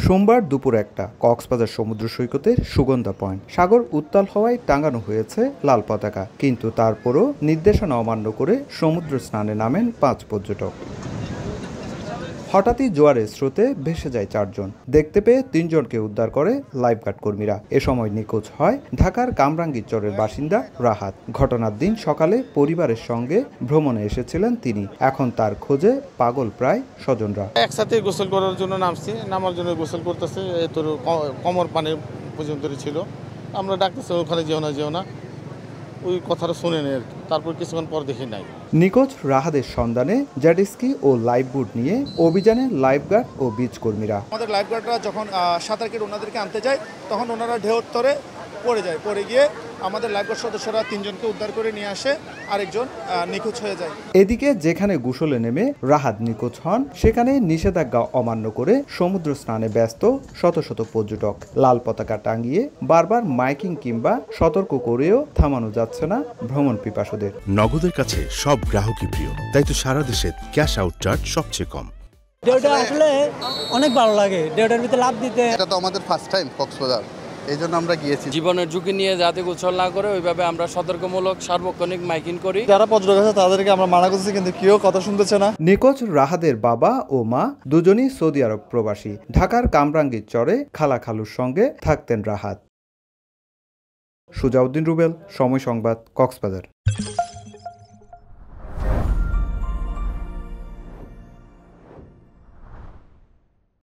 সোমবার দুপুর 1টা কক্সবাজার সমুদ্র সৈকতের সুগন্ধা পয়েন্ট। সাগর উত্তাল হওয়ায় টাঙানো হয়েছে লাল পতাকা, কিন্তু তারপরও নির্দেশনা অমান্য করে সমুদ্র স্নানে নামেন 5 পর্যটক। হঠাৎই জোয়ারের স্রোতে ভেসে যায় 4 জন। দেখতে পেয়ে 3 জনকে উদ্ধার করে লাইফগার্ড কর্মীরা। এ সময় নিখোঁজ হয় ঢাকার কামরাঙ্গীরচরের বাসিন্দা রাহাত। ঘটনার দিন সকালে পরিবারের সঙ্গে ভ্রমণে এসেছিলেন তিনি। এখন তার খোঁজে পাগল প্রায় স্বজনরা। একসাথে গোসল করার জন্য নামার জন্য গোসল করতেছে, তোর কোমর পানি পর্যন্ত ছিল। আমরা ডাকতেছি ওখানে যেও না, ওই কথাটা শুনে নেই আর কি। তারপর কিছুক্ষণ পর দেখি নাই। নিখোঁজ রাহাদের সন্ধানে জেটস্কি ও লাইফ বুট নিয়ে অভিযানে লাইফগার্ড ও বিচ কর্মীরা। আমাদের লাইফগার্ডরা যখন সাঁতার কেটে ওনাদেরকে আনতে যায়, তখন ওনারা ঢেউর তরে পড়ে গিয়ে আমাদের লাইফগার্ড সদস্যরা 3 জনকে উদ্ধার করে নিয়ে আসে, আরেকজন নিখোঁজ হয়ে যায়। এদিকে যেখানে গোসলে নেমে রাহাত নিখোঁজ হন, সেখানে নিষেধাজ্ঞা অমান্য করে সমুদ্র স্নানে ব্যস্ত শত শত পর্যটক। লাল পতাকা টাঙিয়ে বারবার মাইকিং কিংবা সতর্ক করেও থামানো যাচ্ছে না ভ্রমণ পিপাসুদের। নগদের কাছে সব গ্রাহকই প্রিয়, তাই তো সারা দেশে ক্যাশ আউট চার্জ সবচেয়ে কম। ঢেউটা আসলে অনেক ভালো লাগে, ঢেউটার ভিতরে লাফ দিতে। এটা তো আমাদের ফার্স্ট টাইম কক্সবাজার, এই জন্য আমরা গিয়েছি। জীবনের ঝুঁকি নিয়ে যাতে গোসল না করে ওইভাবে আমরা সতর্কমূলক সার্বক্ষণিক মাইকিং করি। যারা পর্যটক আছে তাদেরকে আমরা মানা করছি, কিন্তু কেউ কথা শুনতেছে না। নিখোঁজ রাহাদের বাবা ও মা দুজনই সৌদি আরব প্রবাসী। ঢাকার কামরাঙ্গীরচরে খালা খালুর সঙ্গে থাকতেন রাহাত। সুজাউদ্দিন রুবেল, সময় সংবাদ, কক্সবাজার।